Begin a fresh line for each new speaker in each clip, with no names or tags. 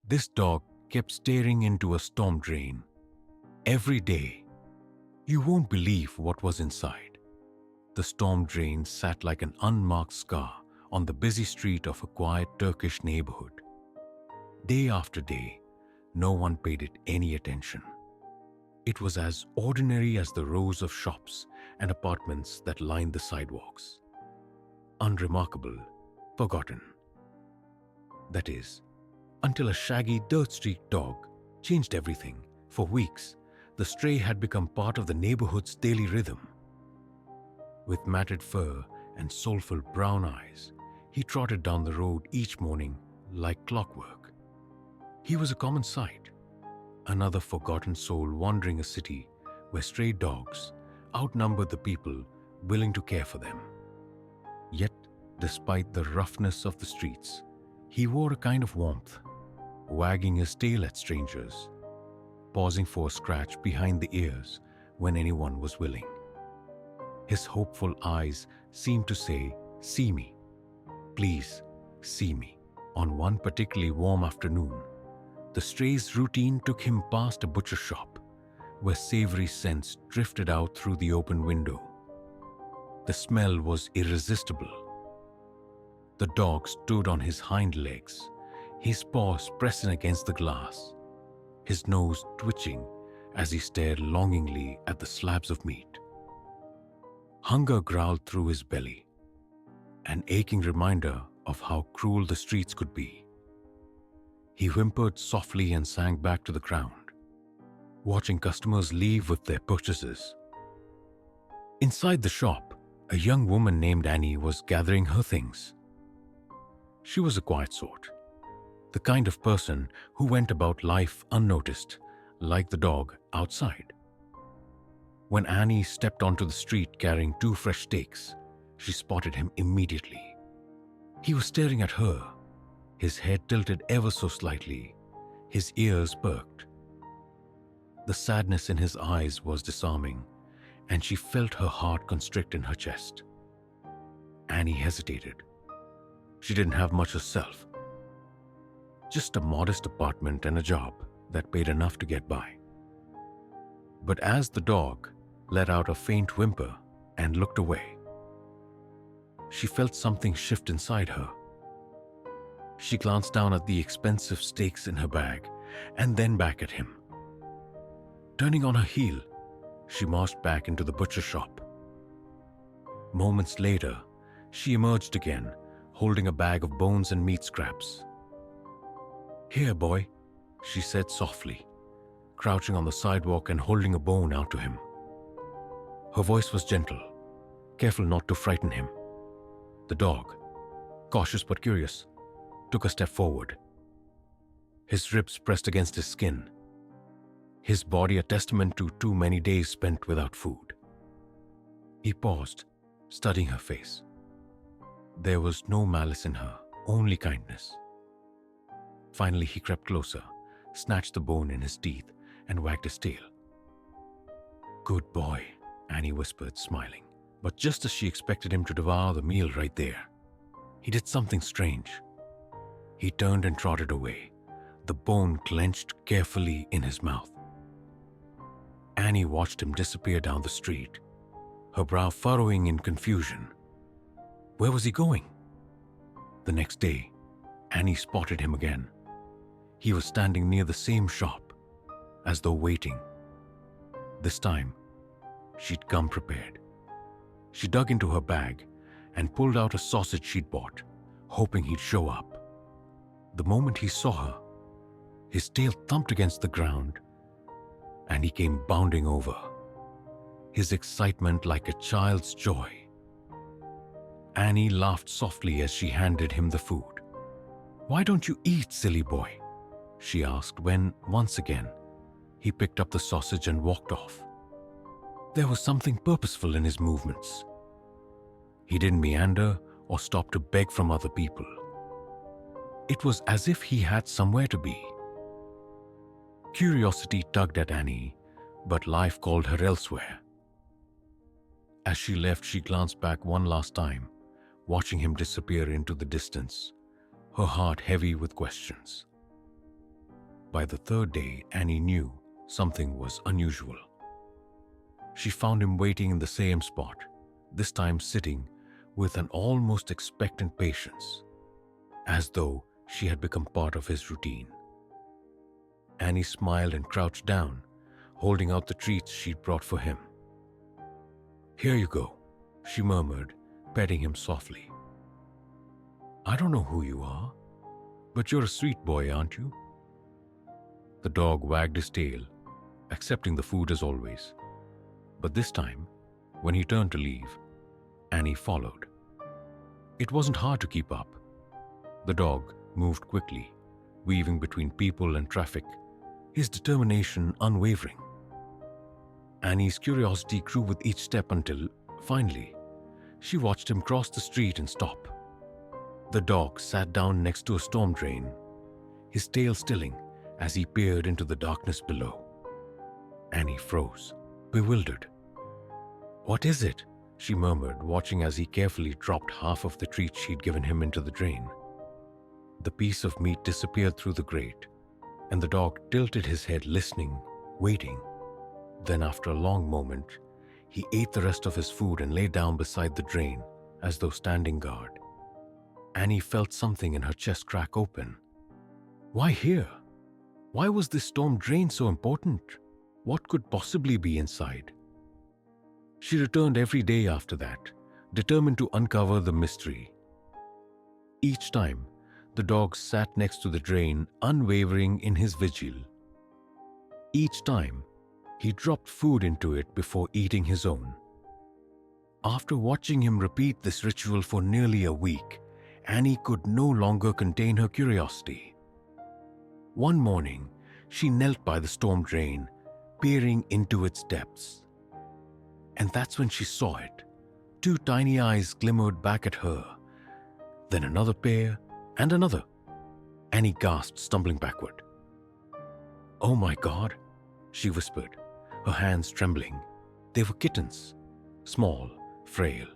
This dog kept staring into a storm drain. Every day, you won't believe what was inside. The storm drain sat like an unmarked scar on the busy street of a quiet Turkish neighborhood. Day after day, no one paid it any attention. It was as ordinary as the rows of shops and apartments that lined the sidewalks. Unremarkable, forgotten. That is, until a shaggy, dirt-streaked dog changed everything. For weeks, the stray had become part of the neighborhood's daily rhythm. With matted fur and soulful brown eyes, he trotted down the road each morning like clockwork. He was a common sight, another forgotten soul wandering a city where stray dogs outnumbered the people willing to care for them. Yet, despite the roughness of the streets, he wore a kind of warmth, wagging his tail at strangers, pausing for a scratch behind the ears when anyone was willing. His hopeful eyes seemed to say, "See me. Please, see me." On one particularly warm afternoon, the stray's routine took him past a butcher shop, where savory scents drifted out through the open window. The smell was irresistible. The dog stood on his hind legs, his paws pressing against the glass, his nose twitching as he stared longingly at the slabs of meat. Hunger growled through his belly, an aching reminder of how cruel the streets could be. He whimpered softly and sank back to the ground, watching customers leave with their purchases. Inside the shop, a young woman named Annie was gathering her things. She was a quiet sort, the kind of person who went about life unnoticed, like the dog outside. When Annie stepped onto the street carrying 2 fresh steaks, she spotted him immediately. He was staring at her, his head tilted ever so slightly, his ears perked. The sadness in his eyes was disarming, and she felt her heart constrict in her chest. Annie hesitated. She didn't have much herself, just a modest apartment and a job that paid enough to get by. But as the dog let out a faint whimper and looked away, she felt something shift inside her. She glanced down at the expensive steaks in her bag and then back at him. Turning on her heel, she marched back into the butcher shop. Moments later, she emerged again, holding a bag of bones and meat scraps. "Here, boy," she said softly, crouching on the sidewalk and holding a bone out to him. Her voice was gentle, careful not to frighten him. The dog, cautious but curious, took a step forward. His ribs pressed against his skin, his body a testament to too many days spent without food. He paused, studying her face. There was no malice in her, only kindness. Finally, he crept closer, snatched the bone in his teeth, and wagged his tail. "Good boy," Annie whispered, smiling. But just as she expected him to devour the meal right there, he did something strange. He turned and trotted away, the bone clenched carefully in his mouth. Annie watched him disappear down the street, her brow furrowing in confusion. Where was he going? The next day, Annie spotted him again. He was standing near the same shop, as though waiting. This time, she'd come prepared. She dug into her bag and pulled out a sausage she'd bought, hoping he'd show up. The moment he saw her, his tail thumped against the ground, and he came bounding over, his excitement like a child's joy. Annie laughed softly as she handed him the food. "Why don't you eat, silly boy?" she asked when, once again, he picked up the sausage and walked off. There was something purposeful in his movements. He didn't meander or stop to beg from other people. It was as if he had somewhere to be. Curiosity tugged at Annie, but life called her elsewhere. As she left, she glanced back one last time, watching him disappear into the distance, her heart heavy with questions. By the third day, Annie knew something was unusual. She found him waiting in the same spot, this time sitting with an almost expectant patience, as though she had become part of his routine. Annie smiled and crouched down, holding out the treats she'd brought for him. "Here you go," she murmured, petting him softly. "I don't know who you are, but you're a sweet boy, aren't you?" The dog wagged his tail, accepting the food as always. But this time, when he turned to leave, Annie followed. It wasn't hard to keep up. The dog moved quickly, weaving between people and traffic, his determination unwavering. Annie's curiosity grew with each step until, finally, she watched him cross the street and stop. The dog sat down next to a storm drain, his tail stilling as he peered into the darkness below. Annie froze, bewildered. "What is it?" she murmured, watching as he carefully dropped half of the treat she'd given him into the drain. The piece of meat disappeared through the grate, and the dog tilted his head, listening, waiting. Then, after a long moment, he ate the rest of his food and lay down beside the drain, as though standing guard. Annie felt something in her chest crack open. Why here? Why was this storm drain so important? What could possibly be inside? She returned every day after that, determined to uncover the mystery. Each time, the dog sat next to the drain, unwavering in his vigil. Each time, he dropped food into it before eating his own. After watching him repeat this ritual for nearly a week, Annie could no longer contain her curiosity. One morning, she knelt by the storm drain, peering into its depths. And that's when she saw it. Two tiny eyes glimmered back at her. Then another pair, and another. Annie gasped, stumbling backward. "Oh my God," she whispered, her hands trembling. They were kittens, small, frail,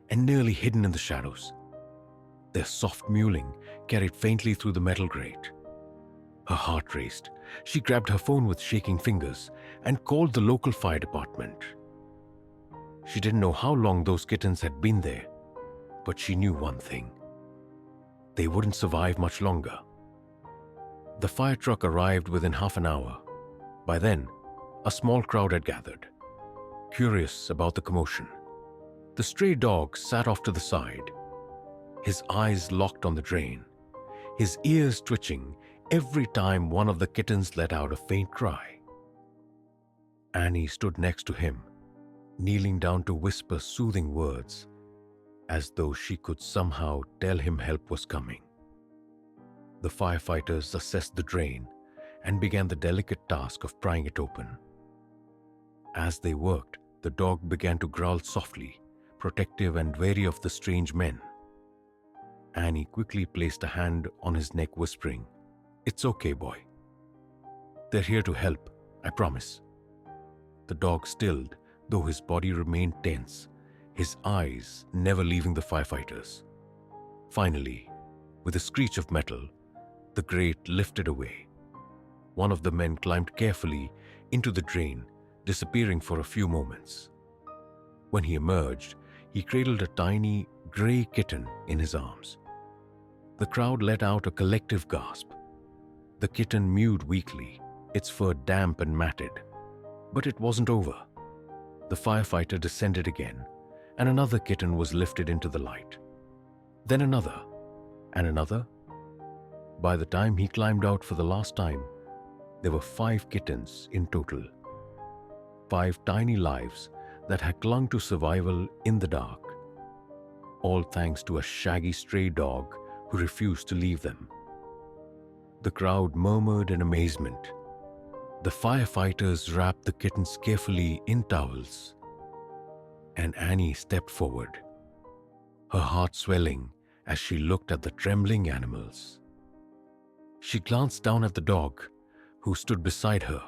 and nearly hidden in the shadows. Their soft mewling carried faintly through the metal grate. Her heart raced. She grabbed her phone with shaking fingers and called the local fire department. She didn't know how long those kittens had been there, but she knew one thing. They wouldn't survive much longer. The fire truck arrived within half an hour. By then, a small crowd had gathered, curious about the commotion. The stray dog sat off to the side, his eyes locked on the drain, his ears twitching every time one of the kittens let out a faint cry. Annie stood next to him, kneeling down to whisper soothing words, as though she could somehow tell him help was coming. The firefighters assessed the drain and began the delicate task of prying it open. As they worked, the dog began to growl softly, protective and wary of the strange men. Annie quickly placed a hand on his neck, whispering, "It's okay, boy. They're here to help, I promise." The dog stilled, though his body remained tense, his eyes never leaving the firefighters. Finally, with a screech of metal, the grate lifted away. One of the men climbed carefully into the drain, disappearing for a few moments. When he emerged, he cradled a tiny, gray kitten in his arms. The crowd let out a collective gasp. The kitten mewed weakly, its fur damp and matted. But it wasn't over. The firefighter descended again, and another kitten was lifted into the light. Then another, and another. By the time he climbed out for the last time, there were 5 kittens in total. 5 tiny lives that had clung to survival in the dark. All thanks to a shaggy stray dog who refused to leave them. The crowd murmured in amazement. The firefighters wrapped the kittens carefully in towels, and Annie stepped forward, her heart swelling as she looked at the trembling animals. She glanced down at the dog, who stood beside her,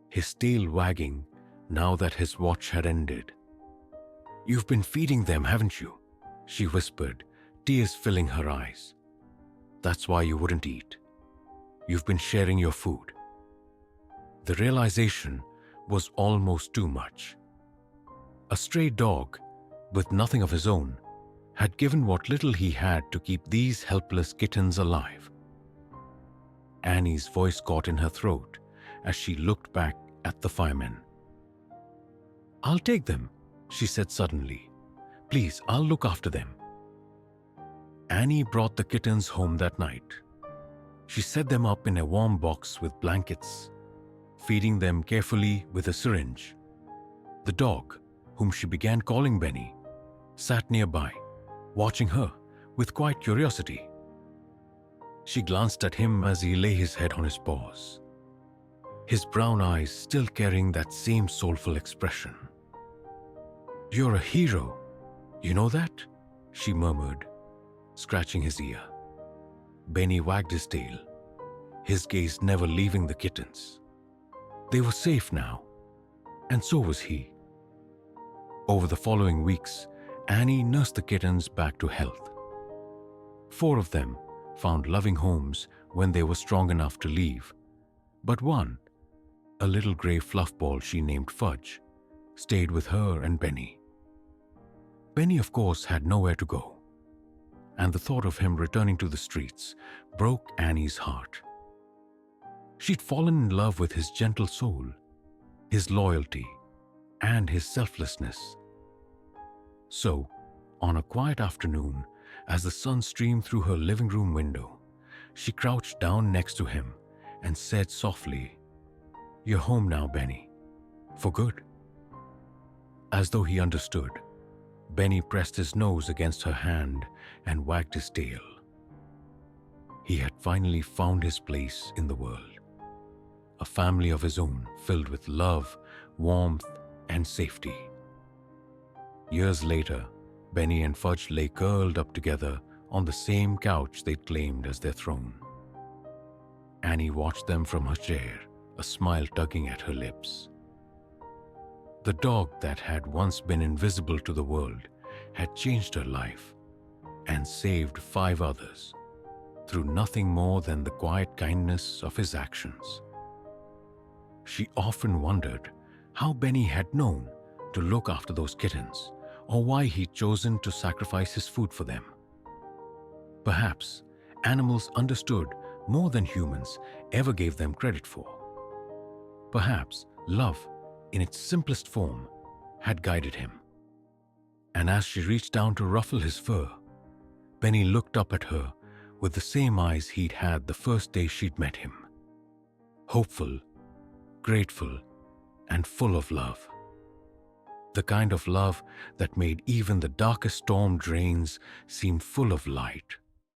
his tail wagging now that his watch had ended. "You've been feeding them, haven't you?" she whispered, tears filling her eyes. "That's why you wouldn't eat." you've been sharing your food. The realization was almost too much. A stray dog, with nothing of his own, had given what little he had to keep these helpless kittens alive. Annie's voice caught in her throat as she looked back at the firemen. "I'll take them," she said suddenly. "Please, I'll look after them." Annie brought the kittens home that night. She set them up in a warm box with blankets, feeding them carefully with a syringe. The dog, whom she began calling Benny, sat nearby, watching her with quiet curiosity. She glanced at him as he lay his head on his paws, his brown eyes still carrying that same soulful expression. "You're a hero, you know that?" she murmured, scratching his ear. Benny wagged his tail, his gaze never leaving the kittens. They were safe now, and so was he. Over the following weeks, Annie nursed the kittens back to health. 4 of them found loving homes when they were strong enough to leave, but one, a little gray fluff ball she named Fudge, stayed with her and Benny. Benny, of course, had nowhere to go, and the thought of him returning to the streets broke Annie's heart. She'd fallen in love with his gentle soul, his loyalty, and his selflessness. So, on a quiet afternoon, as the sun streamed through her living room window, she crouched down next to him and said softly, "You're home now, Benny, for good." As though he understood, Benny pressed his nose against her hand and wagged his tail. He had finally found his place in the world, a family of his own filled with love, warmth, and safety. Years later, Benny and Fudge lay curled up together on the same couch they'd claimed as their throne. Annie watched them from her chair, a smile tugging at her lips. The dog that had once been invisible to the world had changed her life and saved 5 others through nothing more than the quiet kindness of his actions. She often wondered how Benny had known to look after those kittens, or why he'd chosen to sacrifice his food for them. Perhaps animals understood more than humans ever gave them credit for. Perhaps love, in its simplest form, had guided him. And as she reached down to ruffle his fur, Benny looked up at her with the same eyes he'd had the first day she'd met him. Hopeful, grateful, and full of love. The kind of love that made even the darkest storm drains seem full of light.